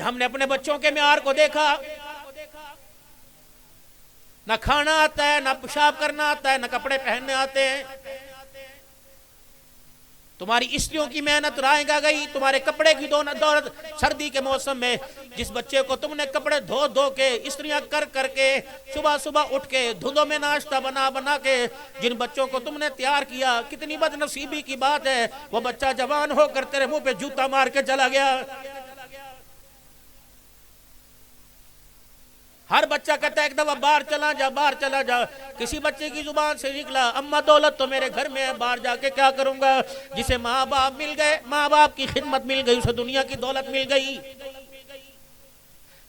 ہم نے اپنے بچوں کے معیار کو دیکھا، نہ کھانا آتا ہے، نہ پیشاب کرنا آتا ہے، نہ کپڑے پہننے آتے ہیں۔ تمہاری استریوں کی محنت رائے گا گئی، تمہارے کپڑے کی دولت۔ سردی کے موسم میں جس بچے کو تم نے کپڑے دھو دھو کے، استریاں کر کر کے، صبح صبح اٹھ کے دھندوں میں ناشتہ بنا بنا کے جن بچوں کو تم نے تیار کیا، کتنی بد نصیبی کی بات ہے وہ بچہ جوان ہو کر تیرے منہ پہ جوتا مار کے چلا گیا۔ ہر بچہ کہتا ہے ایک دفعہ باہر چلا جا، باہر چلا جا۔ کسی بچے کی زبان سے نکلا اماں دولت تو میرے گھر میں ہے، باہر جا کے کیا کروں گا؟ جسے ماں باپ مل گئے، ماں باپ کی خدمت مل گئی، اسے دنیا کی دولت مل گئی۔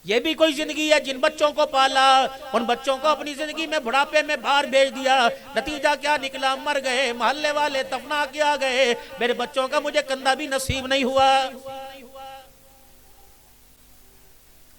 یہ بھی کوئی زندگی ہے؟ جن بچوں کو پالا ان بچوں کو اپنی زندگی میں بڑھاپے میں باہر بھیج دیا، نتیجہ کیا نکلا؟ مر گئے، محلے والے دفنا کیا گئے، میرے بچوں کا مجھے کندھا بھی نصیب نہیں ہوا۔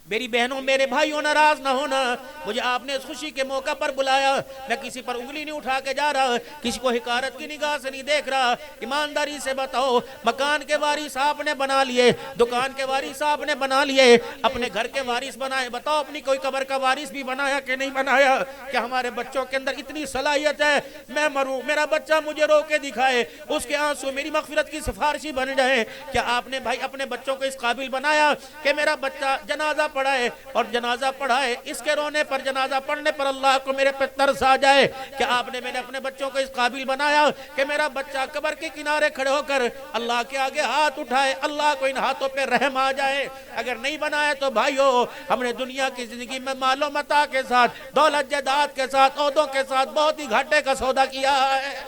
میری بہنوں میرے بھائیوں ناراض نہ ہونا، مجھے آپ نے اس خوشی کے موقع پر بلایا، میں کسی پر انگلی نہیں اٹھا کے جا رہا، کسی کو حقارت کی نگاہ سے نہیں دیکھ رہا۔ ایمانداری سے بتاؤ، مکان کے وارث آپ نے بنا لیے، دکان کے وارث آپ نے بنا لیے، اپنے گھر کے وارث بنائے، بتاؤ اپنی کوئی قبر کا وارث بھی بنایا کہ نہیں بنایا؟ کہ ہمارے بچوں کے اندر اتنی صلاحیت ہے، میں مروں میرا بچہ مجھے رو کے دکھائے، اس کے آنسو میری مغفرت کی سفارشی بن جائے۔ کیا آپ نے بھائی اپنے بچوں کو اس قابل بنایا کہ میرا بچہ جنازہ پڑھائے اور جنازہ پڑھائے، اس کے رونے پر، جنازہ پڑھنے پر اللہ کو میرے پہ ترس آ جائے؟ کہ آپ نے میرے اپنے بچوں کو اس قابل بنایا کہ میرا بچہ قبر کے کنارے کھڑے ہو کر اللہ کے آگے ہاتھ اٹھائے، اللہ کو ان ہاتھوں پہ رحم آ جائے؟ اگر نہیں بنایا تو بھائیو، ہم نے دنیا کی زندگی میں مال و متاع کے ساتھ، دولت جائیداد کے ساتھ، عہدوں کے ساتھ بہت ہی گھاٹے کا سودا کیا ہے۔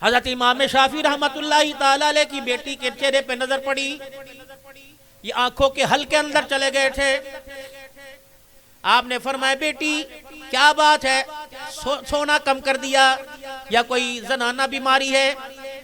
حضرت امام شافعی رحمت اللہ تعالی علیہ کی بیٹی کے چہرے پہ نظر پڑی، یہ آنکھوں کے حل کے اندر چلے گئے تھے۔ آپ نے فرمایا بیٹی کیا بات ہے، سونا کم کر دیا یا کوئی زنانہ بیماری ہے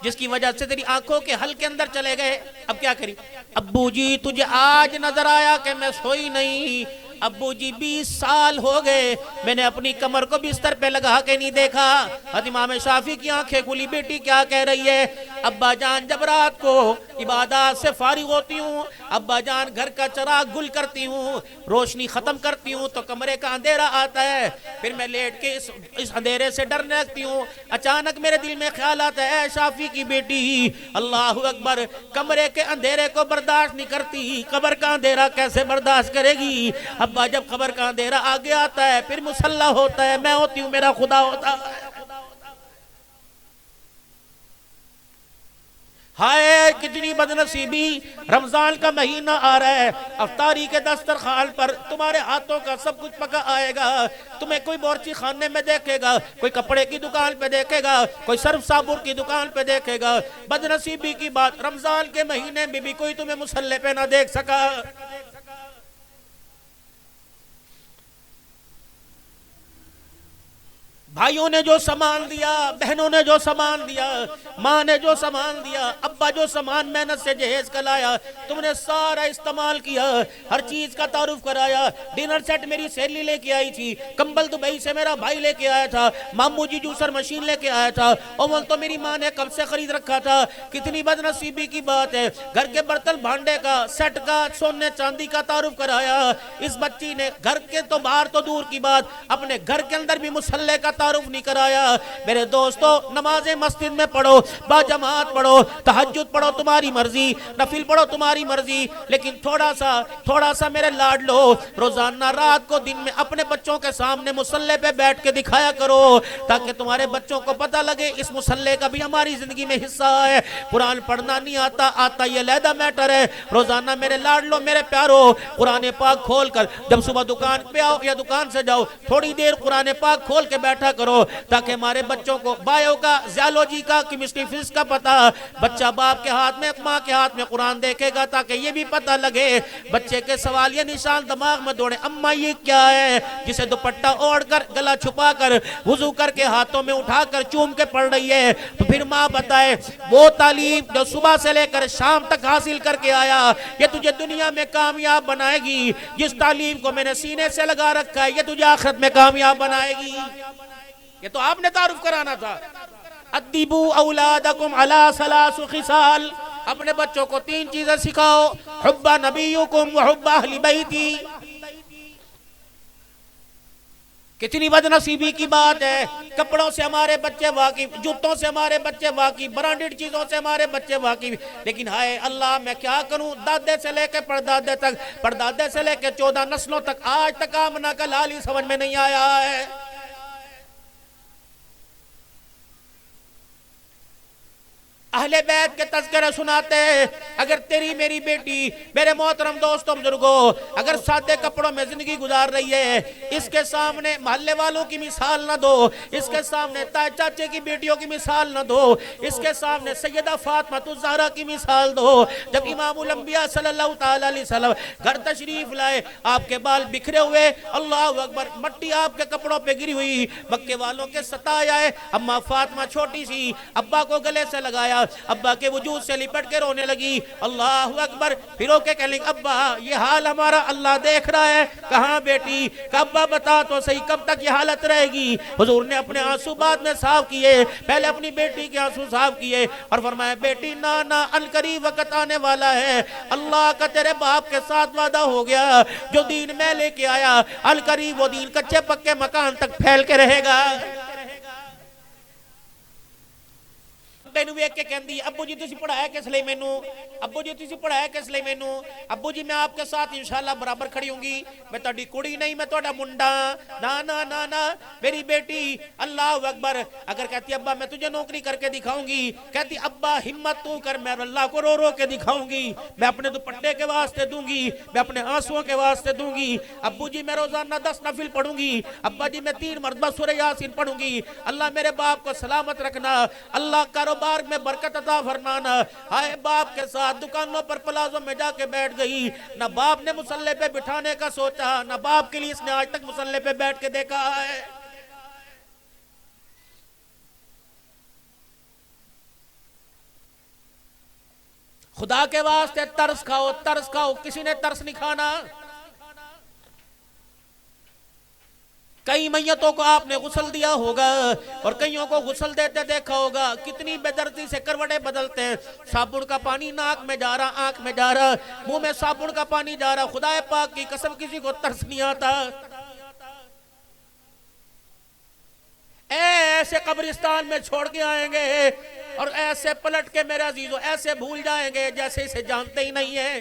جس کی وجہ سے تیری آنکھوں کے حل کے اندر چلے گئے؟ اب کیا کری؟ ابو جی تجھے آج نظر آیا کہ میں سوئی نہیں؟ ابو جی 20 سال ہو گئے میں نے اپنی کمر کو بستر پہ لگا کے نہیں دیکھا۔ حضرت امام شافعی کی آنکھیں کھلی، بیٹی کیا کہہ رہی ہے؟ ابا جان جب رات کو عبادات سے فارغ ہوتی ہوں، ابا جان گھر کا چراغ گل کرتی ہوں، روشنی ختم کرتی ہوں تو کمرے کا اندھیرا آتا ہے، پھر میں لیٹ کے اس اندھیرے سے ڈرنے لگتی ہوں۔ اچانک میرے دل میں خیال آتا ہے اے شافعی کی بیٹی، اللہ اکبر، کمرے کے اندھیرے کو برداشت نہیں کرتی، قبر کا اندھیرا کیسے برداشت کرے گی؟ ابا جب قبر کا اندھیرا آگے آتا ہے پھر مصلی ہوتا ہے، میں ہوتی ہوں، میرا خدا ہوتا ہے۔ ہائے کتنی بدنصیبی، رمضان کا مہینہ آ رہا ہے، افطاری کے دسترخوان پر تمہارے ہاتھوں کا سب کچھ پکا آئے گا، تمہیں کوئی بورچی خانے میں دیکھے گا، کوئی کپڑے کی دکان پہ دیکھے گا، کوئی سرف صابن کی دکان پہ دیکھے گا۔ بدنصیبی کی بات، رمضان کے مہینے میں بھی کوئی تمہیں مصلی پہ نہ دیکھ سکا۔ بھائیوں نے جو سامان دیا، بہنوں نے جو سامان دیا، ماں نے جو سامان دیا، ابا جو سامان محنت سے جہیز کا لایا، تم نے سارا استعمال کیا، ہر چیز کا تعارف کرایا۔ ڈنر سیٹ میری سہیلی لے کے آئی تھی، کمبل دبئی سے میرا بھائی لے کے آیا تھا، ماموں جی جوسر مشین لے کے آیا تھا، اوون تو میری ماں نے کب سے خرید رکھا تھا۔ کتنی بدنصیبی کی بات ہے، گھر کے برتن بھانڈے کا، سیٹ کا، سونے چاندی کا تعارف کرایا۔ اس بچی نے گھر کے تو باہر تو دور کی بات، اپنے گھر کے اندر بھی مصلی کا تعارف نہیں کرایا۔ میرے دوستو، نمازیں مسجد میں پڑھو، با جماعت پڑھو، تہجد پڑھو تمہاری مرضی، نفل پڑھو تمہاری مرضی، لیکن تھوڑا سا میرے لاڈ لو، روزانہ رات کو دن میں اپنے بچوں کے سامنے مصلی پہ بیٹھ کے دکھایا کرو، تاکہ تمہارے بچوں کو پتہ لگے اس مصلی کا بھی ہماری زندگی میں حصہ ہے۔ قرآن پڑھنا نہیں آتا یہ علیحدہ میٹر ہے، روزانہ میرے لاڈ لو، میرے پیارو، قرآن پاک کھول کر جب صبح دکان پہ آؤ یا دکان سے جاؤ، تھوڑی دیر قرآن پاک کھول کے بیٹھا کرو، تاکہ ہمارے بچوں کو بایو کا، زیالوجی کا، کیمسٹری فزکس کا پتہ، بچہ باپ کے ہاتھ میں، ماں کے ہاتھ میں قرآن دیکھے گا تاکہ یہ بھی پتہ لگے، بچے کے سوال یہ نشان دماغ میں دوڑے، اماں یہ کیا ہے جسے دوپٹہ اوڑھ کر، گلا چھپا کر، وضو کر کے ہاتھوں میں اٹھا کر چوم کے پڑھ رہی ہے؟ تو پھر ماں بتائے وہ تعلیم جو صبح سے لے کر شام تک حاصل کر کے آیا، یہ تجھے دنیا میں کامیاب بنائے گی، جس تعلیم کو میں نے سینے سے لگا رکھا ہے یہ تجھے آخرت میں کامیاب بنائے گی۔ یہ تو آپ نے تعارف کرانا تھا۔ ادبوا اولادکم علی ثلاث خصال، اپنے بچوں کو 3 چیزیں سکھاؤ، حب نبیکم وحب اہل بیتی۔ کتنی بد نصیبی کی بات ہے، کپڑوں سے ہمارے بچے واقف، جوتوں سے ہمارے بچے واقف، برانڈڈ چیزوں سے ہمارے بچے واقف، لیکن ہائے اللہ میں کیا کروں، دادے سے لے کے پردادے تک، پردادے سے لے کے 14 نسلوں تک، آج تک آمنہ کا لال ہی سمجھ میں نہیں آیا ہے۔ اہل بیت کے تذکرے سناتے ہیں، اگر تیری میری بیٹی، میرے محترم دوستوں بزرگوں، اگر سادے کپڑوں میں زندگی گزار رہی ہے، اس کے سامنے محلے والوں کی مثال نہ دو، اس کے سامنے تائے چاچے کی بیٹیوں کی مثال نہ دو، اس کے سامنے سیدہ فاطمہ الزہرا کی مثال دو۔ جب امام الانبیاء صلی اللہ تعالی علیہ وسلم گھر تشریف لائے، آپ کے بال بکھرے ہوئے، اللہ اکبر، مٹی آپ کے کپڑوں پہ گری ہوئی، مکے والوں کے ستایا ہے، اماں فاطمہ چھوٹی سی ابا کو گلے سے لگایا، ابا کے وجود سے لپٹ کے رونے لگی، اللہ اکبر، پھر ہو کے کہنے لگی ابا یہ حال ہمارا اللہ دیکھ رہا ہے، کہاں بیٹی، کہ ابا بتا تو صحیح کب تک یہ حالت رہے گی؟ حضور نے اپنے آنسو بعد میں صاف کیے، پہلے اپنی بیٹی کے آنسو صاف کیے اور فرمایا بیٹی نانا انقریب وقت آنے والا ہے، اللہ کا تیرے باپ کے ساتھ وعدہ ہو گیا، جو دین میں لے کے آیا انقریب وہ دین کچے پکے مکان تک پھیل کے رہے گا۔ بینو ایک کے کہندی ابو جی تسی پڑھایا کس لئے مینو، ابو جی تسی پڑھایا کس لئے مینو، ابو جی میں آپ کے ساتھ انشاءاللہ برابر کھڑی ہوں گی، میں تہاڈی کڑی نہیں، میں تہاڈا منڈا، نا نا نا نا میری بیٹی، اللہ اکبر، اگر کہتی ابا میں تجھے نوکری کر کے دکھاؤں گی، کہتی ابا ہمت تو کر، میں اللہ کو رو رو کے دکھاؤں گی، میں اپنے دوپٹے کے واسطے دوں گی، میں اپنے آنسوؤں کے واسطے دوں گی، ابو جی میں روزانہ 10 نفل پڑھوں گی، ابا جی میں 3 مرتبہ سورہ یاسین پڑھوں گی، اللہ میرے باپ کو سلامت رکھنا، اللہ کاروبار میں برکت عطا فرمانا۔ آئے باپ کے ساتھ دکانوں پر پلازوں میں جا کے بیٹھ گئی، نہ باپ نے مصلے پہ بٹھانے کا سوچا، نہ باپ کے لیے اس نے آج تک مصلے پہ بیٹھ کے دیکھا ہے۔ خدا کے واسطے ترس کھاؤ، ترس کھاؤ، کسی نے ترس نہیں کھانا۔ کئی میتوں کو آپ نے غسل دیا ہوگا اور کئیوں کو غسل دیتے دیکھا ہوگا، کتنی بے دردی سے کروٹیں بدلتے ہیں، صابن کا پانی ناک میں جا رہا، آنکھ میں جا رہا، منہ میں صابن کا پانی جا رہا، خدا پاک کی قسم کسی کو ترس نہیں آتا۔ ایسے قبرستان میں چھوڑ کے آئیں گے اور ایسے پلٹ کے میرے عزیزو ایسے بھول جائیں گے جیسے اسے جانتے ہی نہیں ہیں۔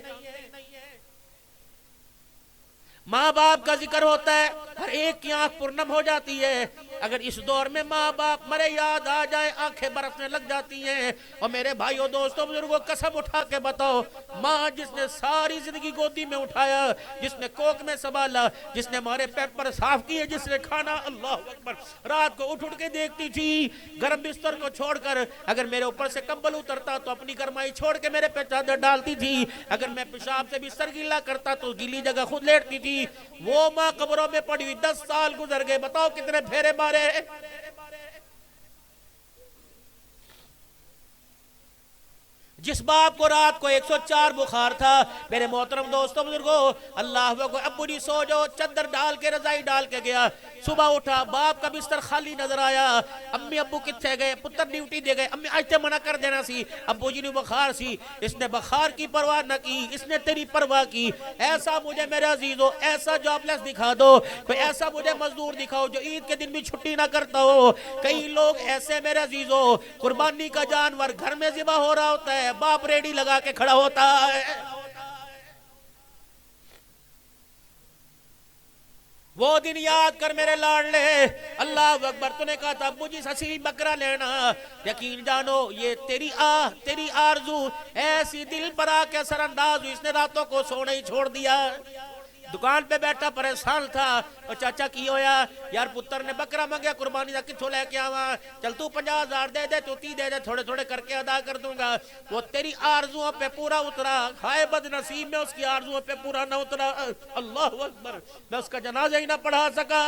ماں باپ کا ذکر ہوتا ہے، ہر ایک کی آنکھ پرنم ہو جاتی ہے، اگر اس دور میں ماں باپ مرے یاد آ جائے آنکھیں برسنے لگ جاتی ہیں۔ اور میرے بھائیوں دوستوں بزرگوں قسم اٹھا کے بتاؤ، ماں جس نے ساری زندگی گودی میں اٹھایا، جس نے کوک میں سنبھالا، جس نے ہمارے پیمپر صاف کیے، جس نے کھانا، اللہ اکبر، رات کو اٹھ کے دیکھتی تھی گرم بستر کو چھوڑ کر، اگر میرے اوپر سے کمبل اترتا تو اپنی گرمائی چھوڑ کے میرے پہ چادر ڈالتی تھی، اگر میں پیشاب سے بستر گیلا کرتا تو گیلی جگہ خود لیٹتی تھی۔ وہ ماں قبروں میں پڑی ہوئی 10 سال گزر گئے، بتاؤ کتنے پھیرے مارے۔ جس باپ کو رات کو 104 بخار تھا، میرے محترم دوستوں بزرگوں، اللہ کو ابو جی سو جو، چادر ڈال کے رضائی ڈال کے گیا، صبح اٹھا باپ کا بستر خالی نظر آیا، امی ابو کتنے گئے، پتر ڈیوٹی دے گئے، امی آج تے منع کر دینا سی، ابو جی نے بخار سی، اس نے بخار کی پرواہ نہ کی، اس نے تیری پرواہ کی۔ ایسا مجھے میرے عزیزو ایسا جاب لیس دکھا دو، کوئی ایسا مجھے مزدور دکھاؤ جو عید کے دن بھی چھٹی نہ کرتا ہو۔ کئی لوگ ایسے میرے عزیزو، قربانی کا جانور گھر میں ذبح ہو رہا ہوتا ہے، باپ ریڈی لگا کے کھڑا ہوتا ہے۔ وہ دن یاد کر میرے لاڈلے، اللہ اکبر، تو نے کہا تھا ابو جی سسی بکرا لینا، یقین جانو یہ تیری تیری آرزو ایسی دل پر آ کے اثر انداز ہوئی، اس نے راتوں کو سونا ہی چھوڑ دیا۔ دکان پہ بیٹھا پریشان تھا، اور چاچا کی ہویا، یار پتر نے بکرا مانگیا قربانی دا کتھوں لے کے آواں، چل تو 50,000 دے دے، تو 30 دے دے، تھوڑے تھوڑے کر کے ادا کر دوں گا۔ وہ تیری آرزووں پہ پورا اترا، ہائے بد نصیب میں اس کی آرزووں پہ پورا نہ اترا۔ اللہ اکبر، میں اس کا جنازہ ہی نہ پڑھا سکا،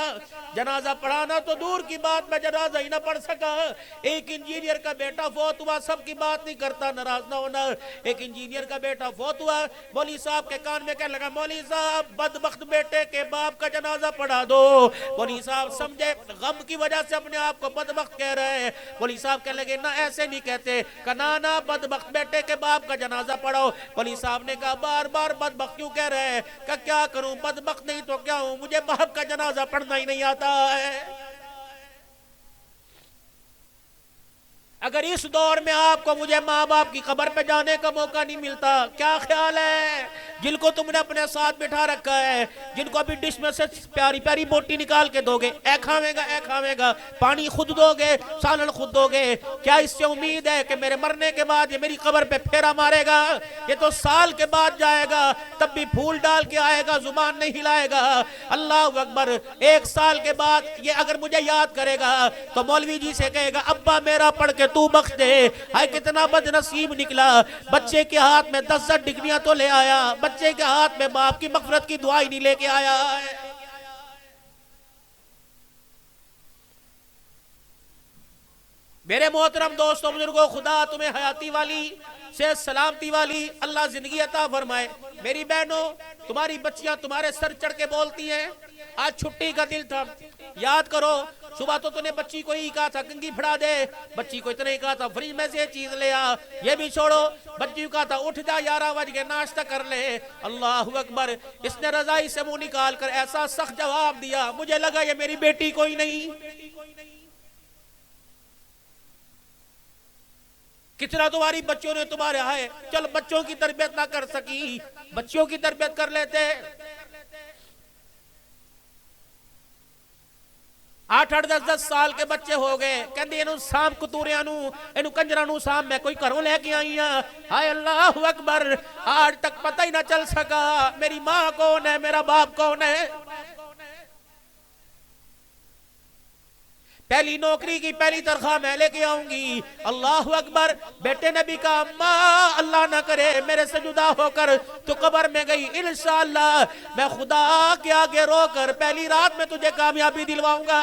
جنازہ پڑھانا تو دور کی بات، میں جنازہ ہی نہ پڑھ سکا۔ ایک انجینئر کا بیٹا فوت ہوا، سب کی بات نہیں کرتا، ناراض نہ ہونا، ایک انجینئر کا بیٹا فوت ہوا، مولوی صاحب کے کان میں کہنے لگا مولوی صاحب بد بدبخت بیٹے کے باپ کا جنازہ پڑھا دو۔ مولوی صاحب سمجھے غم کی وجہ سے اپنے آپ کو بدبخت کہہ رہے ہیں۔ مولوی صاحب کہنے لگے نہ ایسے نہیں کہتے، کہا نہ بدبخت بیٹے کے باپ کا جنازہ پڑھو۔ مولوی صاحب نے کہا بار بار بدبخت کیوں کہہ رہے ہیں؟ کہ کیا کروں، بدبخت نہیں تو کیا ہوں، مجھے باپ کا جنازہ پڑھنا ہی نہیں آتا ہے۔ اگر اس دور میں آپ کو مجھے ماں باپ کی قبر پہ جانے کا موقع نہیں ملتا، کیا خیال ہے جن کو تم نے اپنے ساتھ بٹھا رکھا ہے، جن کو ابھی ڈش میں سے پیاری پیاری بوٹی نکال کے دو گے، اے کھاوے گا، پانی خود دو گے، سالن خود دو گے، کیا اس سے امید ہے کہ میرے مرنے کے بعد یہ میری قبر پہ پھیرا مارے گا؟ یہ تو سال کے بعد جائے گا، تب بھی پھول ڈال کے آئے گا، زبان نہیں ہلائے گا۔ اللہ اکبر، 1 سال کے بعد یہ اگر مجھے یاد کرے گا تو مولوی جی سے کہے گا ابا میرا پڑھ کے تو بخش دے۔ ہائے کتنا بد نصیب نکلا، بچے کے ہاتھ میں 10 ڈگریاں تو لے آیا، بچے کے ہاتھ میں باپ کی مغفرت کی دعائی نہیں لے کے آیا ہے۔ میرے محترم دوستوں بزرگوں، خدا تمہیں حیاتی والی سے سلامتی والی اللہ زندگی عطا فرمائے۔ میری بہنوں، تمہاری بچیاں تمہارے سر چڑھ کے بولتی ہیں آج چھٹی کا دل تھا، یاد کرو صبح تو نے بچی کو ہی کہا تھا کنگھی پھڑا دے، بچی کو اتنا ہی کہا تھا فریج میں سے یہ چیز لے آ، یہ بھی چھوڑو، بچی کو کہا تھا اٹھ جا 11 بج کے ناشتہ کر لے۔ اللہ اکبر، اس نے رضائی سے منہ نکال کر ایسا سخت جواب دیا، مجھے لگا یہ میری بیٹی کوئی نہیں۔ کتنا تمہاری بچوں نے تمہارے آئے، چل بچوں کی تربیت نہ کر سکی، بچوں کی تربیت کر لیتے۔ 8-10 سال کے بچے ہو گئے، کہندے انہوں سام کتوریاں نو، انہوں کنجران نو سام میں کوئی گھروں لے کے آئی ہیں۔ ہائے اللہ اکبر، آج تک پتہ ہی نہ چل سکا میری ماں کون ہے، میرا باپ کون ہے۔ پہلی نوکری کی پہلی تنخواہ میں لے کے آؤں گی۔ اللہ اکبر، بیٹے نے بھی کہا ماں اللہ نہ کرے میرے سے جدا ہو کر تو قبر میں گئی، انشاءاللہ میں خدا کے آگے رو کر پہلی رات میں تجھے کامیابی دلواؤں گا۔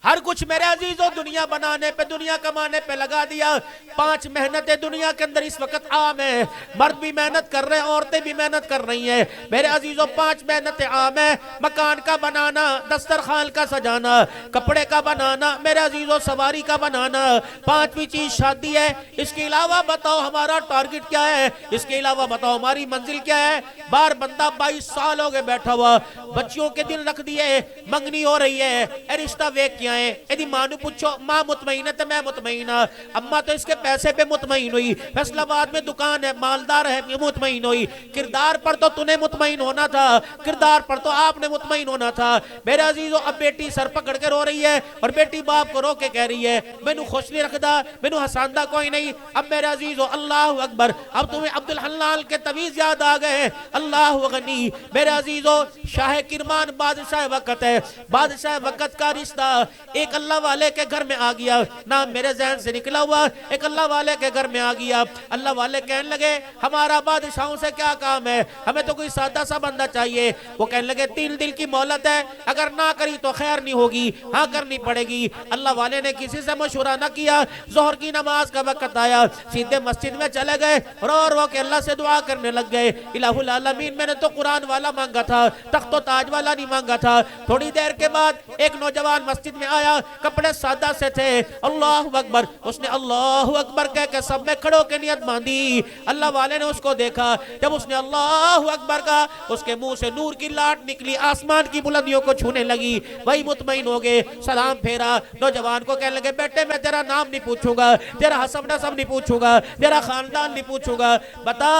ہر کچھ میرے عزیزوں دنیا بنانے پہ، دنیا کمانے پہ لگا دیا۔ 5 محنتیں دنیا کے اندر اس وقت عام ہیں، مرد بھی محنت کر رہے ہیں، عورتیں بھی محنت کر رہی ہیں۔ میرے عزیزوں 5 محنتیں عام ہیں، مکان کا بنانا، دسترخوان کا سجانا، کپڑے کا بنانا، میرے عزیزوں سواری کا بنانا۔ 5ویں چیز شادی ہے۔ اس کے علاوہ بتاؤ ہمارا ٹارگٹ کیا ہے، اس کے علاوہ بتاؤ ہماری منزل کیا ہے۔ بار بندہ 22 سال ہو گئے بیٹھا ہوا، بچیوں کے دن رکھ دیے، منگنی ہو رہی ہے، اے رشتہ ویک کیا ایدی ماں نو پوچھو، ماں مطمئن ہے تو میں مطمئن ہاں، اماں تو اس کے پیسے پہ مطمئن ہوئی، فیصل آباد میں دکان ہے، مالدار ہے، مطمئن ہوئی۔ کردار پر تو تُنے مطمئن ہونا تھا، کردار پر تو آپ نے مطمئن ہونا تھا۔ میرے عزیزو اب بیٹی سر پکڑ کے رو رہی ہے اور بیٹی باپ کو رو کے کہہ رہی ہے میں نو خوش نہیں رکھدا، میں نو حساندہ کوئی نہیں۔ اب میرے عزیزو اللہ اکبر، اب تمہیں عبدالحلال کے تویز یاد آگئے، اللہ غنی۔ میرے عزیزو شاہ کرمان بادشاہ وقت ہے، بادشاہ وقت کا رشتہ ایک اللہ والے کے گھر میں آ گیا، نام میرے ذہن سے نکلا ہوا، ایک اللہ والے کے گھر میں آ گیا۔ اللہ والے کہنے لگے ہمارا بادشاہوں سے کیا کام ہے، ہمیں تو کوئی سادہ سا بندہ چاہیے۔ وہ کہنے لگے 3 دن کی مہلت ہے، اگر نہ کری تو خیر نہیں ہوگی، ہاں کرنی پڑے گی۔ اللہ والے نے کسی سے مشورہ نہ کیا، ظہر کی نماز کا وقت آیا، سیدھے مسجد میں چلے گئے، رو رو کے اللہ سے دعا کرنے لگ گئے، الہ العالمین میں نے تو قرآن والا مانگا تھا، تخت و تاج والا نہیں مانگا تھا۔ تھوڑی دیر کے بعد ایک نوجوان مسجد میں آیا، کپڑے سادہ سے تھے، اللہ اکبر، اس نے اللہ اکبر کہہ کے سب میں کھڑوں کے نیت باندھی۔ اللہ والے نے اس کو دیکھا، جب اس نے اللہ اکبر کہا اس کے منہ سے نور کی لاٹ نکلی، آسمان کی بلندیوں کو چھونے لگی۔ وہی مطمئن ہو گئے، سلام پھیرا، نوجوان کو کہنے لگے بیٹے میں تیرا نام نہیں پوچھوں گا، تیرا حسب نسب نہیں پوچھوں گا، تیرا خاندان نہیں پوچھوں گا، بتا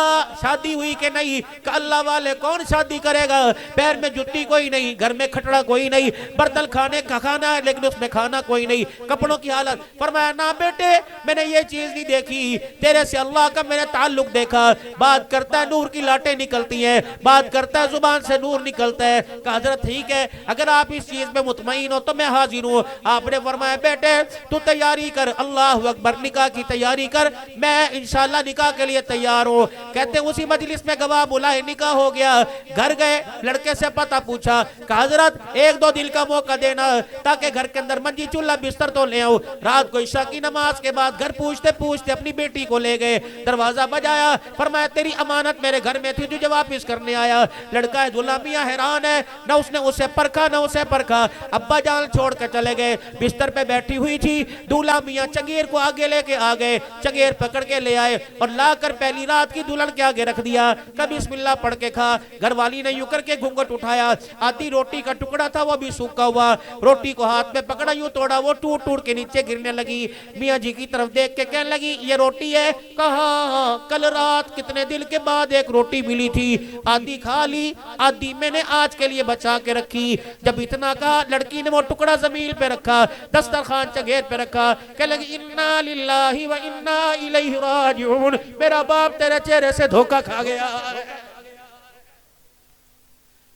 شادی ہوئی کہ نہیں؟ کہ اللہ والے کون شادی کرے گا، پیر میں جُتی کوئی نہیں، گھر میں کھٹڑا کوئی نہیں، برتن کھانے کا کھانا ہے لیکن اس میں کھانا کوئی نہیں، کپڑوں کی حالت۔ فرمایا نا بیٹے میں نے یہ چیز نہیں دیکھی، تیرے سے اللہ کا میں نے تعلق دیکھا، بات کرتا ہے نور کی لاٹیں نکلتی ہیں، بات کرتا ہے زبان سے نور نکلتا ہے۔ کہا حضرت ٹھیک ہے اگر آپ اس چیز میں مطمئن ہو تو میں حاضر ہوں۔ آپ نے فرمایا بیٹے تو تیاری کر، اللہ اکبر، نکاح کی تیاری کر، میں انشاءاللہ نکاح کے لیے تیار ہوں۔ کہتے ہیں اسی مجلس میں گواہ بلائے، نکاح ہو گیا، گھر گئے، لڑکے سے پتہ پوچھا، کہا حضرت 1-2 دن کا موقع دینا تاکہ گھر گھر کے اندر منجی چولہا بستر تو لے آؤ. رات کو عشاء کی نماز کے بعد گھر پوچھتے پوچھتے اپنی بیٹی کو لے گئے. دروازہ بجایا, فرمایا تیری امانت میرے گھر میں تھی, تجھے واپس کرنے آیا. لڑکا ہے دلہا میاں حیران ہے, نہ اس نے اسے پرکھا نہ اسے پرکھا. ابا جان چھوڑ کے چلے گئے. بستر پہ بیٹھی ہوئی تھی, دلہا میاں چنگیر کو آگے لے کے آگئے. چنگیر پکڑ کے لے آئے اور لا کر پہلی رات کی دلہن کے آگے رکھ دیا. کبھی بسم اللہ پڑھ کے کھا. گھر والی نے یوں کر کے گھنگھٹ اٹھایا, آدھی روٹی کا ٹکڑا تھا وہ بھی سوکھا ہوا. روٹی کو ہاتھ میں پکڑا, یوں توڑا, وہ ٹوٹ ٹوٹ کے نیچے گرنے لگی. میاں جی کی طرف دیکھ کے کہنے لگی یہ روٹی ہے؟ کہا کل رات کتنے دن کے بعد ایک روٹی ملی تھی, آدھی کھا لی, آدھی میں نے آج کے لیے بچا کے رکھی. جب اتنا کہا, لڑکی نے وہ ٹکڑا زمین پہ رکھا, دسترخوان چنگیر پہ رکھا. کہنے لگی انا للہ و انا الیہ راجعون, میرا باپ تیرے چہرے سے دھوکہ کھا گیا.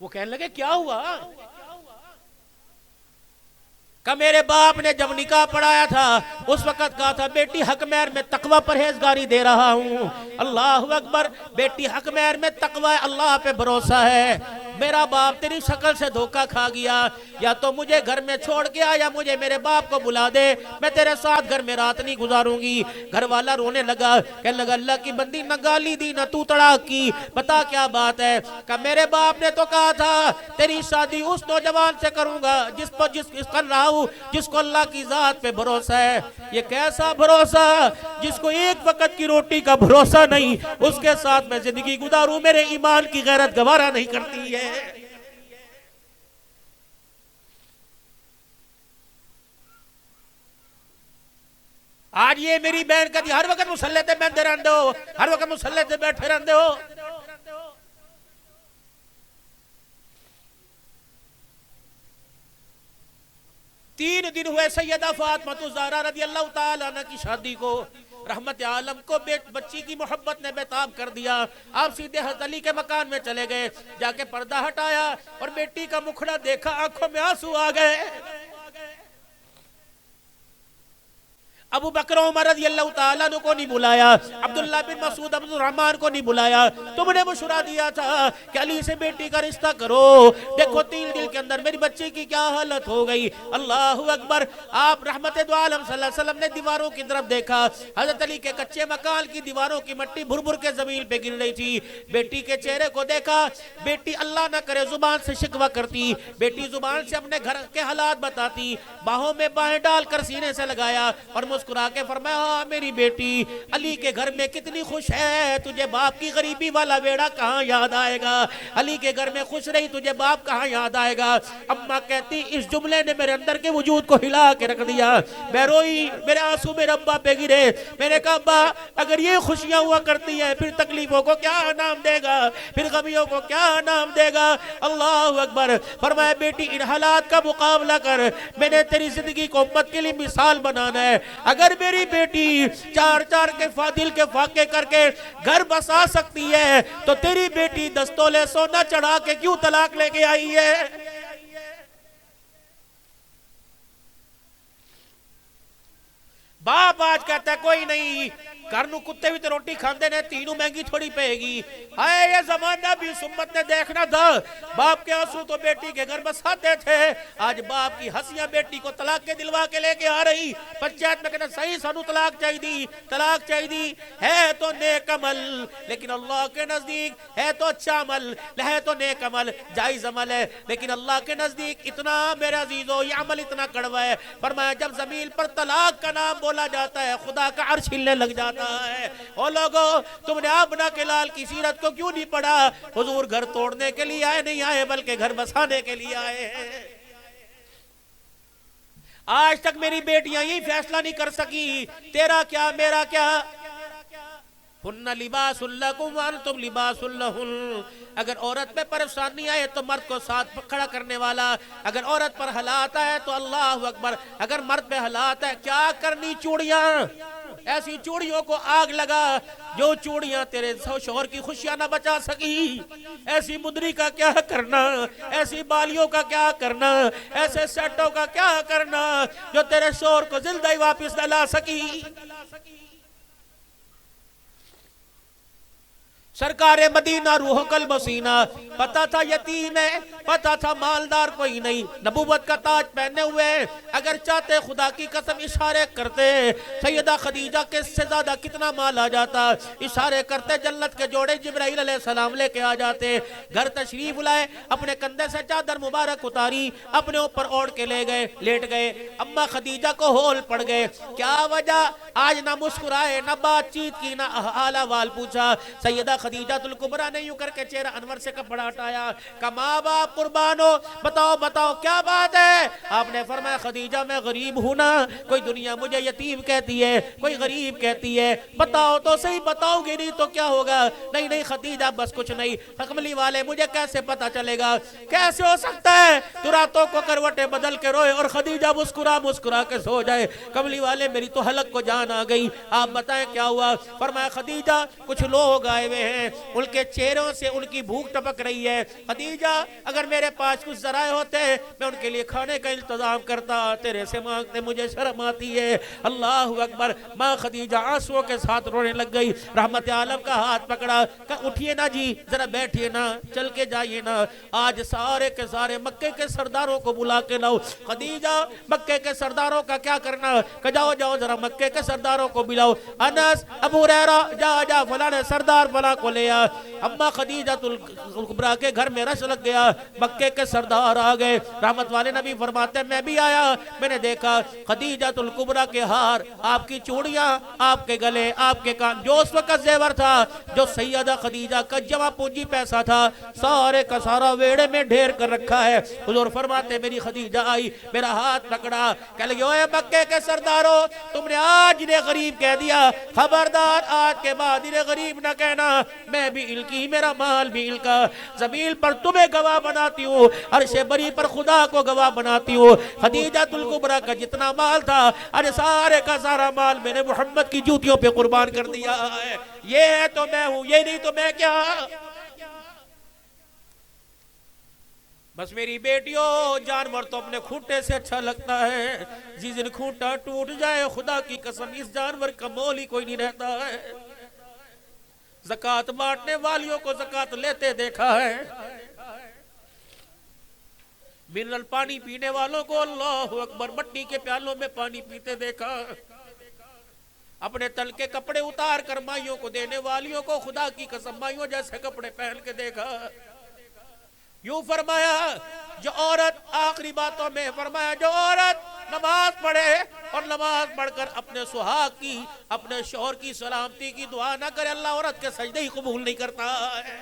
وہ کہنے لگے کیا ہوا؟ کہ میرے باپ نے جب نکاح پڑھایا تھا اس وقت کہا تھا بیٹی حق مہر میں تقوی پرہیزگاری دے رہا ہوں. اللہ اکبر, بیٹی حق مہر میں تقوی, اللہ پہ بھروسہ ہے. میرا باپ تیری شکل سے دھوکہ کھا گیا, یا تو مجھے گھر میں چھوڑ کے آ یا مجھے میرے باپ کو بلا دے, میں تیرے ساتھ گھر میں رات نہیں گزاروں گی. گھر والا رونے لگا, کہنے لگا اللہ کی بندی نہ گالی دی نہ تو تڑاک کی, بتا کیا بات ہے؟ کہ میرے باپ نے تو کہا تھا تیری شادی اس نوجوان سے کروں گا جس کر رہا ہوں جس کو اللہ کی ذات پہ بھروسہ ہے. یہ کیسا بھروسہ جس کو ایک وقت کی روٹی کا بھروسہ نہیں, اس کے ساتھ میں زندگی گزاروں, میرے ایمان کی غیرت گوارا نہیں کرتی ہے. آج یہ میری بہن کا ہر وقت مسلح تے بیٹھے رہندے ہو, ہر وقت مسلح تے بیٹھے رہندے ہو. 3 دن ہوئے سیدہ فاطمہ الزہرا رضی اللہ تعالیٰ عنہ کی شادی کو. رحمت عالم کو بچی کی محبت نے بیتاب کر دیا. آپ سیدھے حضرت علی کے مکان میں چلے گئے, جا کے پردہ ہٹایا اور بیٹی کا مکھڑا دیکھا, آنکھوں میں آنسو آ گئے. ابو بکر عمر رضی اللہ تعالیٰ عنہ کو نہیں بلایا, عبداللہ بن مسعود عبد الرحمن کو نہیں بلایا. تم نے مشورہ دیا تھا کہ علی سے بیٹی کا رشتہ کرو, دیکھو 3 دن کے اندر میری بچے کی کیا حالت ہو گئی. اللہ اکبر. آپ رحمت دو عالم صلی اللہ علیہ وسلم نے دیواروں کی طرف دیکھا, حضرت علی کے کچے مکان کی دیواروں کی مٹی بھر بھر کے زمین پہ گر رہی تھی. بیٹی کے چہرے کو دیکھا, بیٹی اللہ نہ کرے زبان سے شکوہ کرتی, بیٹی زبان سے اپنے گھر کے حالات بتاتی. باہوں میں باہیں ڈال کر سینے سے لگایا اور مسکرا کے فرمایا ہاں میری بیٹی علی کے گھر میں کتنی خوش ہے, تجھے باپ کی غریبی والا ویڑا کہاں یاد آئے گا. علی کے گھر میں خوش رہی, تجھے باپ کہاں یاد آئے گا. اماں کہتی اس جملے نے میرے اندر کے وجود کو ہلا کے رکھ دیا. میں روئی, میرے آنسو میرے ابا پہ گرے. میں نے کہا ابا اگر یہ خوشیاں ہوا کرتی ہیں پھر تکلیفوں کو کیا نام دے گا, پھر غمیوں کو کیا نام دے گا. اللہ اکبر. فرمایا بیٹی ان حالات کا مقابلہ کر, میں نے تیری زندگی کو امت کے لیے مثال بنانا ہے. اگر میری بیٹی 4 کے دل کے فاقے کر کے گھر بسا سکتی ہے تو تیری بیٹی 10 تولے سونا چڑھا کے کیوں طلاق لے کے آئی ہے. باپ آج کہتا ہے کوئی نہیں, کرنو کتے بھی تو روٹی کھاندے نے, تینوں مہنگی تھوڑی پہے گی. آئے یہ زمانہ بھی سمت نے دیکھنا تھا, باپ کے آنسو تو بیٹی کے گھر بساتے تھے. آج باپ کی ہنسیاں بیٹی کو طلاق کے دلوا کے لے کے آ رہی. پنچایت میں کہنا صحیح سانو طلاق چاہی دی, طلاق چاہی دی. ہے تو نیک عمل لیکن اللہ کے نزدیک ہے تو اچھا عمل, ہے تو نیک عمل جائز عمل ہے, لیکن اللہ کے نزدیک اتنا میرے عزیزو یہ عمل اتنا کڑوا ہے. فرمایا جب زمین پر طلاق کا نام بولا جاتا ہے خدا کا عرش ہلنے لگ جاتا ہے. او لوگو تم نے آبنا کے لال کی سیرت کو کیوں نہیں پڑھا؟ حضور گھر توڑنے کے لیے آئے نہیں آئے بلکہ گھر بسانے کے لیے آئے ہیں. آج تک میری بیٹیاں یہی فیصلہ نہیں کر سکی تیرا کیا میرا کیا. ہن لباس لکم وانتم لباس لہن. اگر عورت پہ پریشانی آئے تو مرد کو ساتھ کھڑا کرنے والا, اگر عورت پر حالات آئے تو اللہ اکبر, اگر مرد پہ حالات آئے کیا کرنی چوڑیاں, ایسی چوڑیوں کو آگ لگا جو چوڑیاں تیرے شوہر کی خوشیاں نہ بچا سکی. ایسی مدری کا کیا کرنا, ایسی بالیوں کا کیا کرنا, ایسے سیٹوں کا کیا کرنا جو تیرے شوہر کو زندہ ہی واپس نہ لا سکی. سرکار مدینہ روح قلب سینہ، پتا تھا یتیم ہے، پتا تھا مالدار کوئی نہیں، نبوت کا تاج پہنے ہوئے، اگر چاہتے خدا کی قسم اشارے کرتے سیدہ خدیجہ کے سے زیادہ کتنا مال آ جاتا، اشارے کرتے جنت کے جوڑے جبرائیل علیہ السلام لے کے آ جاتے، گھر تشریف لائے، اپنے کندھے سے چادر مبارک اتاری، اپنے اوپر اوڑھ کے لے گئے، لیٹ گئے، اما خدیجہ کو ہول پڑ گئے، کیا وجہ؟ آج نہ مسکرائے، نہ بات چیت کی، نہ حال احوال پوچھا۔ سیدہ خدیجہ الکبریٰ نے یوں کر کے چہرہ انور سے کپڑا ہٹایا، کہ ماں باپ قربان ہو، بتاؤ بتاؤ کیا بات ہے؟ آپ نے فرمایا خدیجہ میں غریب ہوں نا، کوئی دنیا مجھے یتیم کہتی ہے، کوئی غریب کہتی ہے، بتاؤ تو صحیح، بتاؤ گی نہیں تو کیا ہوگا؟ نہیں نہیں خدیجہ بس کچھ نہیں، کملی والے مجھے کیسے پتا چلے گا؟ کیسے ہو سکتا ہے تو راتوں کو کروٹیں بدل کے روئے اور خدیجہ مسکرا مسکرا کے سو جائے؟ کملی والے میری تو حلق کو جان آ گئی، آپ بتائیں کیا ہوا؟ فرمایا خدیجہ کچھ لوگ آئے ہوئے ہیں، ان کے چہروں سے ان کی بھوک ٹپک رہی ہے، خدیجہ اگر میرے پاس کچھ ذرائع ہوتے میں ان کے لیے کھانے کا انتظام کرتا، تیرے سے مانگتے مجھے شرم آتی ہے۔ اللہ اکبر! ماں خدیجہ آنسوؤں کے ساتھ رونے لگ گئی، رحمت عالم کا ہاتھ پکڑا کہ اٹھئے نا جی، ذرا بیٹھئے نا، چل کے جائیے نا، آج سارے کے سارے مکے کے سرداروں کو بلا کے لاؤ۔ خدیجہ مکے کے سرداروں کا کیا کرنا؟ کہ جاؤ جاؤ ذرا مکے کے سرداروں کو بلاؤ، انس، ابو ہریرہ، جا فلاں سردار فلاں کو لے آ۔ اما خدیجہ الکبریٰ کے گھر میں رش لگ گیا، مکے کے سردار آ گئے، رحمت والے نبی فرماتے ہیں میں بھی آیا، میں نے دیکھا خدیجہ الکبریٰ کے ہار، آپ کی چوڑیاں، آپ کے گلے، آپ کے کان، جو اس وقت زیور تھا، جو سیدہ خدیجہ کا جمع پونجی پیسہ تھا، سارے کا سارا ویڑے میں ڈھیر کر رکھا ہے۔ حضور فرماتے ہیں میری خدیجہ آئی، میرا ہاتھ پکڑا، کہہ لگے اوے مکے کے سرداروں، تم نے آج انہیں غریب کہہ دیا، خبردار آج کے بعد انہیں غریب نہ کہنا، میں بھی ان کی، میرا مال بھی ان کا، زمین پر تمہیں گواہ بناتی ہوں، عرش بری پر خدا کو گواہ بناتی ہوں، خدیجہ الکبریٰ کا جتنا مال تھا، ارے سارے کا سارا مال میں نے محمد کی جوتیوں پہ قربان کر دیا ہے، یہ ہے تو میں ہوں، یہ نہیں تو میں کیا؟ بس میری بیٹیوں، جانور تو اپنے کھوٹے سے اچھا لگتا ہے، جس دن کھوٹا ٹوٹ جائے خدا کی قسم اس جانور کا مول ہی کوئی نہیں رہتا ہے۔ زکوٰۃ بانٹنے والیوں کو زکوٰۃ لیتے دیکھا ہے، منرل پانی پینے والوں کو اللہ اکبر مٹی کے پیالوں میں پانی پیتے دیکھا، اپنے تل کے کپڑے اتار کر مائیوں کو دینے والیوں کو خدا کی قسم مائیوں جیسے کپڑے پہن کے دیکھا۔ یوں فرمایا جو عورت، آخری باتوں میں فرمایا جو عورت نماز پڑھے اور نماز پڑھ کر اپنے سہاگ کی، اپنے شوہر کی سلامتی کی دعا نہ کرے، اللہ عورت کے سجدے ہی قبول نہیں کرتا ہے۔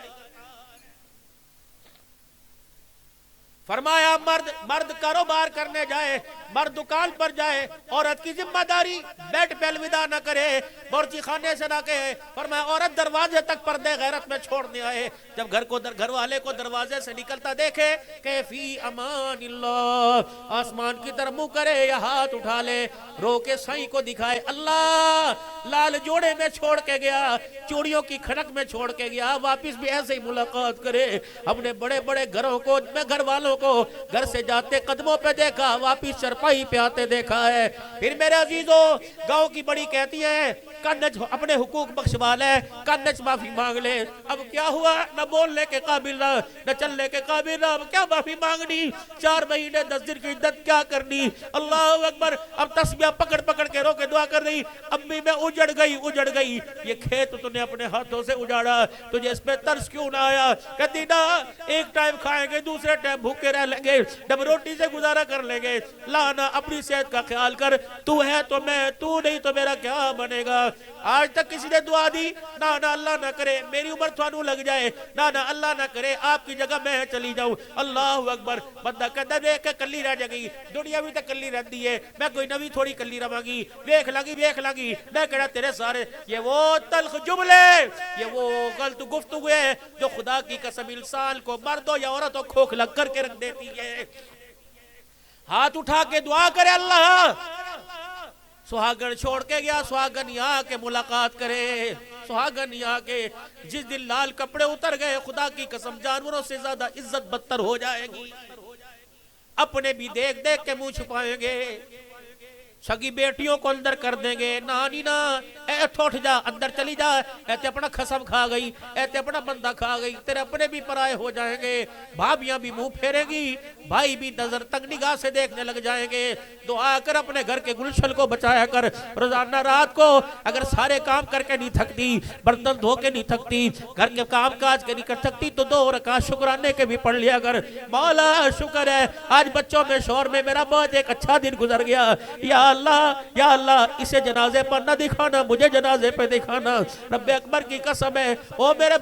فرمایا مرد کاروبار کرنے جائے، مرد دکان پر جائے، عورت کی ذمہ داری بیڈ پہ الوداع نہ کرے، بورچی خانے سے نہ کہے، فرمایا عورت دروازے تک پردے غیرت میں چھوڑنے آئے، جب گھر والے کو دروازے سے نکلتا دیکھے کہ فی امان اللہ، آسمان کی طرف منہ کرے یا ہاتھ اٹھا لے، رو کے سائیں کو دکھائے، اللہ لال جوڑے میں چھوڑ کے گیا، چوڑیوں کی کھڑک میں چھوڑ کے گیا، واپس بھی ایسے ہی ملاقات کرے۔ اپنے بڑے بڑے گھروں کو، میں گھر والوں کو گھر سے جاتے قدموں پہ دیکھا، واپس چرپائی پہ آتے دیکھا ہے۔ پھر میرے عزیزوں، گاؤں کی بڑی کہتی ہے کنج اپنے حقوق بخشوا لے، کنج معافی مانگ لے، اب کیا ہوا؟ نہ بولنے کے قابل رہا، نہ چلنے کے قابل رہا، اب کیا معافی مانگنی؟ 4 مہینے 10 دن کی عدت کیا کرنی؟ اللہ اکبر! اب تسبیح پکڑ پکڑ کے رو کے دعا کر رہی، امی میں اجڑ گئی، یہ کھیت تو نے اپنے ہاتھوں سے اجاڑا، تجھے اس پہ ترس کیوں نہ آیا؟ کہتی نا ایک ٹائم کھائیں گے، دوسرے ٹائم بھوکے رہ لیں گے، ڈب روٹی سے گزارا کر لیں گے، لانا اپنی صحت کا خیال کر، تو ہے تو میں، تو نہیں تو میرا کیا بنے گا؟ آج تک کسی نے دعا دی؟ نہ اللہ نہ کرے میری عمر تھانوں لگ جائے، نہ اللہ نہ کرے آپ کی جگہ میں چلی جاؤں۔ اللہ اکبر! بندہ کہتا دیکھ کے کلی رہ جائے گی، دنیا بھی تک کلی رہتی ہے، میں کوئی نوی تھوڑی کلی رہاں گی، ویکھ لگی، میں کہنا تیرے سارے یہ وہ تلخ جملے، یہ وہ غلط گفتگو ہے جو خدا کی قسم انسان کو، مرد ہو یا عورت ہو، کھوکھلا کر کے رکھ دیتی ہے۔ ہاتھ اٹھا کے دعا کرے اللہ، سہاگن چھوڑ کے گیا، سہاگن یہاں کے ملاقات کرے، سہاگن یہاں کے جس دن لال کپڑے اتر گئے، خدا کی قسم جانوروں سے زیادہ عزت بدتر ہو جائے گی، اپنے بھی دیکھ دیکھ کے منہ چھپائیں گے۔ سگی بیٹیوں کو اندر کر دیں گے، نانی نا اے تھوٹ جا اندر چلی جا، اے تے اپنا خصم کھا گئی، اے تے اپنا بندہ کھا گئی، تیرے اپنے بھی پرائے ہو جائیں گے، بھابیاں بھی منہ پھیرے گی، بھائی بھی نظر تنگ نگاہ سے دیکھنے لگ جائیں گے۔ دعا کر اپنے گھر کے گلشن کو بچایا کر، روزانہ رات کو اگر سارے کام کر کے نہیں تھکتی، برتن دھو کے نہیں تھکتی، گھر کے کام کاج کے نہیں کر سکتی، تو 2 رکعت شکرانے کے بھی پڑھ لیا کر۔ مولا شکر ہے آج بچوں میں شور میں میرا بہت ایک اچھا دن گزر گیا، یا اللہ اسے جنازے پر نہ دکھانا، مجھے جنازے پہ دکھانا، رب اکبر کی قسم ہے۔ او میرے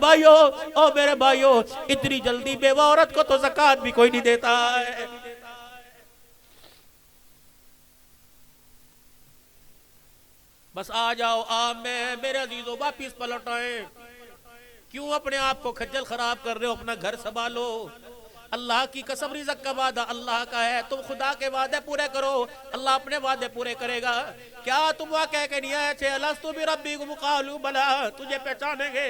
بھائیو، اتنی جلدی بیوہ عورت کو تو زکوٰۃ بھی کوئی نہیں دیتا ہے۔ بس آ جاؤ آپ میں میرے عزیزوں واپس پلٹ آئیں، کیوں اپنے آپ کو کھجل خراب کر رہے ہو؟ اپنا گھر سنبھالو۔ اللہ کی قسم رزق کا وعدہ اللہ کا ہے، تم خدا کے وعدے پورے کرو، اللہ اپنے وعدے پورے کرے گا۔ کیا تم وہاں کہہ کے نہیں آئے تھے الستو بربکم قالوا بلا، تجھے پہچانیں گے؟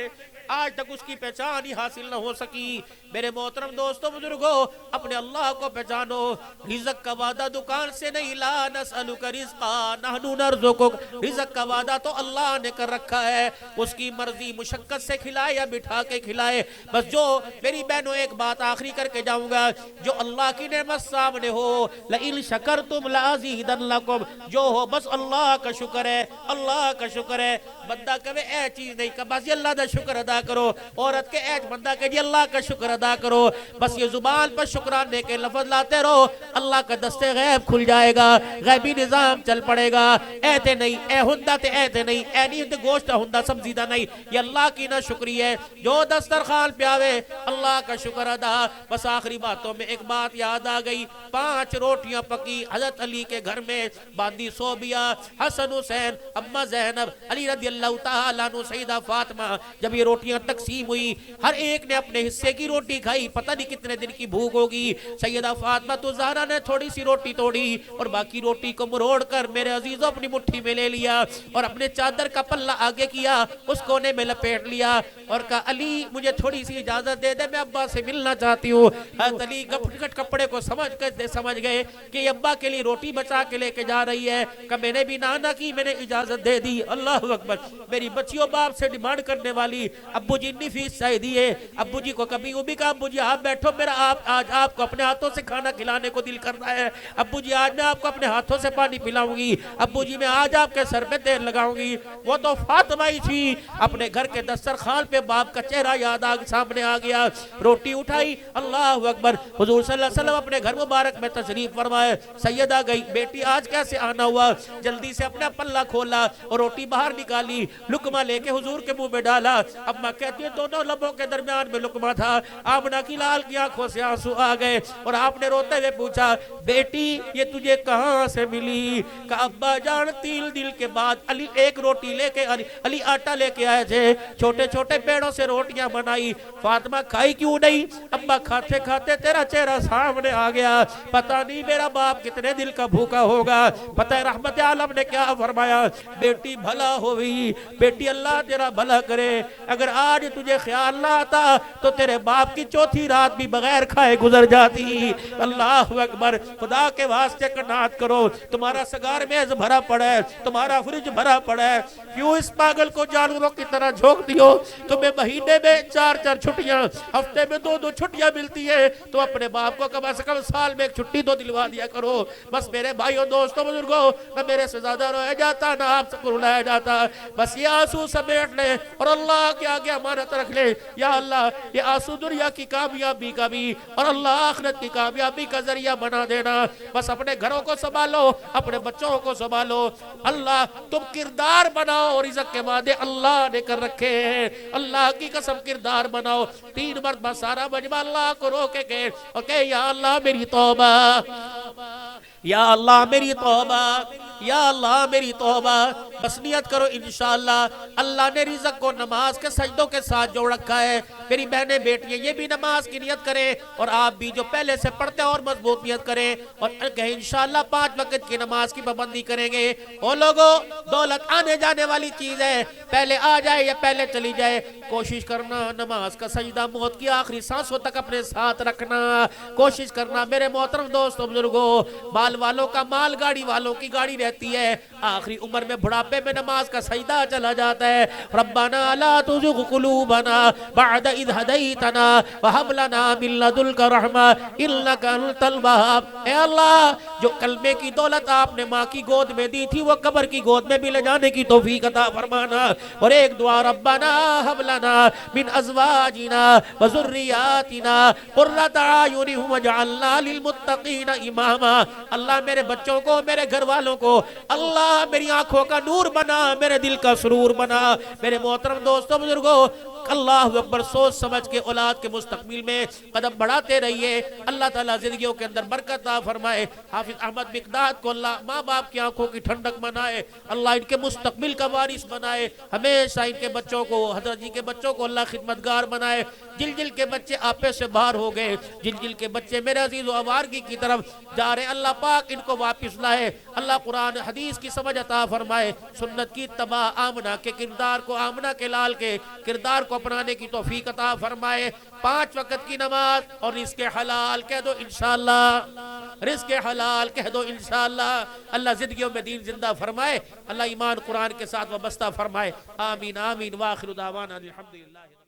آج تک اس کی پہچان ہی حاصل نہ ہو سکی۔ میرے محترم دوستو بزرگو، اپنے اللہ کو پہچانو۔ رزق کا وعدہ دکان سے نہیں، لا نسألک رزقا نحن نرزقک، رزق کا وعدہ تو اللہ نے کر رکھا ہے، اس کی مرضی مشقت سے کھلائے یا بٹھا کے کھلائے۔ بس جو میری بہنوں ایک بات آخری کر کے جاؤں گا، جو اللہ کی نعمت سامنے ہو، لئن شکرتم لازیدن لکم، جو ہو بس اللہ کا شکر ہے، اللہ کا شکر ہے۔ بندہ کہے اے چیز نہیں کہ بس یہ اللہ دا شکر ادا کرو، عورت کے ایج بندہ کہ جی اللہ کا شکر ادا کرو، بس یہ زبان پر شکرانے کے لفظ لاتے رہو، اللہ کا دستے غیب کھل جائے گا، غیبی نظام چل پڑے گا۔ ایتے نہیں، اے ہندہ تے ایتے نہیں، اے نہیں ہندہ گوشت ہندہ سمزیدہ نہیں، یہ اللہ کی نہ شکری ہے۔ جو دسترخوان پہ آوے اللہ کا شکر ادا۔ بس آخری باتوں میں ایک بات یاد آ گئی، 5 روٹیاں پکی حضرت علی کے گھر میں، باندی صوبیہ، حسن حسین، اماں زینب، علی رضی اللہ تعالیٰ عنہ، سیدہ فاطمہ، جب یہ روٹیاں تقسیم ہوئی ہر ایک نے اپنے حصے کی روٹی کھائی، پتہ نہیں کتنے دن کی بھوک ہوگی۔ سیدہ فاطمہ تو زہرا نے تھوڑی سی روٹی توڑی اور باقی روٹی کو مروڑ کر میرے عزیزوں اپنی مٹھی میں لے لیا اور اپنے چادر کا پلہ آگے کیا، اس کونے میں لپیٹ لیا اور کہا علی مجھے تھوڑی سی اجازت دے دے، میں ابا سے ملنا چاہتی ہوں۔ حضرت علی گٹ کپڑے کو سمجھ گئے کہ یہ ابا کے لیے روٹی بچا کے لے کے جا رہی ہے، کہ میں نے بھی نانا کی، میں نے اجازت دے دی۔ اللہ اکبر، میری بچیوں باپ سے ڈیمانڈ کرنے والی، ابو جی اتنی فیس چاہیے دیئے، ابو جی کو کبھی وہ بھی کہا ابو جی آپ بیٹھو، میرا آج آپ کو اپنے ہاتھوں سے کھانا کھلانے کو دل کر رہا ہے، ابو جی آج میں آپ کو اپنے ہاتھوں سے پانی پلاؤں گی، ابو جی میں آج آپ کے سر پہ تیل لگاؤں گی۔ وہ تو فاطمہ ہی تھی، اپنے گھر کے دسترخوان پہ باپ کا چہرہ یاد سامنے آ گیا، روٹی اٹھائی، اللہ اکبر، حضور صلی اللہ علیہ وسلم اپنے گھر مبارک میں تشریف فرمائے۔ سیدہ گئی، بیٹی آج کیسے آنا ہوا؟ جلدی سے اپنا پلہ کھولا اور روٹی باہر نکالی، لقمہ لے کے حضور کے منہ میں ڈالا۔ اماں کہتی ہے دونوں لبوں کے درمیان میں لقمہ تھا، آمنہ کی لال کی آنکھوں سے آنسو آ گئے اور آپ نے روتے ہوئے پوچھا بیٹی یہ تجھے کہاں سے ملی؟ کہ ابا جان 3 دن کے بعد علی ایک روٹی لے کے علی آٹا لے کے آئے تھے، چھوٹے چھوٹے پیڑوں سے روٹیاں بنائی، فاطمہ کھائی کیوں نہیں؟ ابا کھاتے کھاتے تیرا چہرہ سامنے آ گیا، پتہ نہیں میرا باپ کتنے دل کا بھوکا ہوگا۔ پتہ ہے رحمت عالم نے کیا فرمایا؟ بیٹی بھلا ہوئی، بیٹی اللہ تیرا بھلا کرے، اگر آج تجھے خیال نہ آتا تو تیرے باپ کی 4تھی رات بھی بغیر کھائے گزر جاتی۔ اللہ اکبر، خدا کے واسطے قناعت کرو، تمہارا سگار میز بھرا پڑا ہے، تمہارا فریج بھرا پڑا ہے، کیوں اس پاگل کو جانوروں کی طرح جھونک دیو؟ تمہیں مہینے میں 4 چھٹیاں، ہفتے میں 2 چھٹیاں ملتی ہے، تو اپنے باپ کو کم از کم سال میں 1 چھٹی تو دلوا دیا کرو۔ بس میرے بھائیوں دوستوں بزرگوں، نہ میرے سے زیادہ رویا جاتا نہ آپ سے رلایا جاتا، بس یہ آنسو سمیٹ لے اور اللہ کے آگے امانت رکھ لے، یا اللہ یہ آنسو دنیا کی کامیابی کا بھی اور اللہ آخرت کی کامیابی کا ذریعہ بنا دینا۔ بس اپنے گھروں کو سنبھالو، اپنے بچوں کو سنبھالو، اللہ تم کردار بناؤ، رزق کے وعدے اللہ نے کر رکھے ہیں، اللہ کی قسم کردار بناؤ۔ 3 مرتبہ سارا مجمع اللہ کو روکے گئے اور کہے یا اللہ میری توبہ، یا اللہ میری توبہ، یا اللہ میری توبہ۔ بس نیت کرو انشاءاللہ اللہ نے رزق کو نماز کے سجدوں کے ساتھ جوڑ رکھا ہے۔ میری بہنیں بیٹیاں یہ بھی نماز کی نیت کریں اور آپ بھی جو پہلے سے پڑھتے ہیں اور مضبوط نیت کریں اور کہیں انشاءاللہ 5 وقت کی نماز کی پابندی کریں گے۔ او لوگو دولت آنے جانے والی چیز ہے، پہلے آ جائے یا پہلے چلی جائے، کوشش کرنا نماز کا سجدہ موت کی آخری سانسوں تک اپنے ساتھ رکھنا، کوشش کرنا۔ میرے محترم دوستوں بزرگوں، مال والوں کا مال گاڑی والوں کی گاڑی رہتی ہے، آخری عمر میں بڑھاپے میں نماز کا سجدہ چلا جاتا ہے۔ ربنا لا تزغ قلوبنا بعد اذ ہدیتنا وہب لنا من لدنک رحمہ انک انت الوہاب۔ اے اللہ، جو کلمے کی دولت آپ نے ماں کی گود میں دی تھی وہ قبر کی گود میں بھی لے جانے کی توفیق عطا فرمانا۔ اور ایک دعا، ربنا ہب لنا من ازواجنا وذریاتنا قرۃ اعین واجعلنا للمتقین اماما۔ اللہ میرے بچوں کو، میرے گھر والوں کو اللہ میری آنکھوں کا نور بنا، میرے دل کا سرور بنا۔ میرے محترم دوستوں، بزرگوں، اللہ اکبر، سوچ سمجھ کے اولاد کے مستقبل میں قدم بڑھاتے رہیے۔ اللہ تعالیٰ زندگیوں کے اندر برکت عطا فرمائے۔ حافظ احمد مقداد کو اللہ ماں باپ کی آنکھوں کی ٹھنڈک بنائے، اللہ ان کے مستقبل کا وارث بنائے۔ ہمیشہ ان کے بچوں کو، حضرت جی کے بچوں کو اللہ خدمتگار بنائے۔ جل جل کے بچے آپے سے باہر ہو گئے، جل جل کے بچے میرے عزیز و آوارگی کی طرف جا رہے، اللہ پاک ان کو واپس لائے۔ اللہ قرآن حدیث کی سمجھ عطا فرمائے، سنت کی اتباع، آمنہ کے کردار کو، آمنہ کے لال کے کردار کو اپنانے کی توفیق عطا فرمائے۔ 5 وقت کی نماز اور رزق حلال کہہ دو انشاءاللہ، رزق حلال کہہ دو انشاءاللہ۔ اللہ زندگیوں میں دین زندہ فرمائے، اللہ ایمان قرآن کے ساتھ وابستہ فرمائے۔ آمین آمین، وآخر دعوانا الحمدللہ۔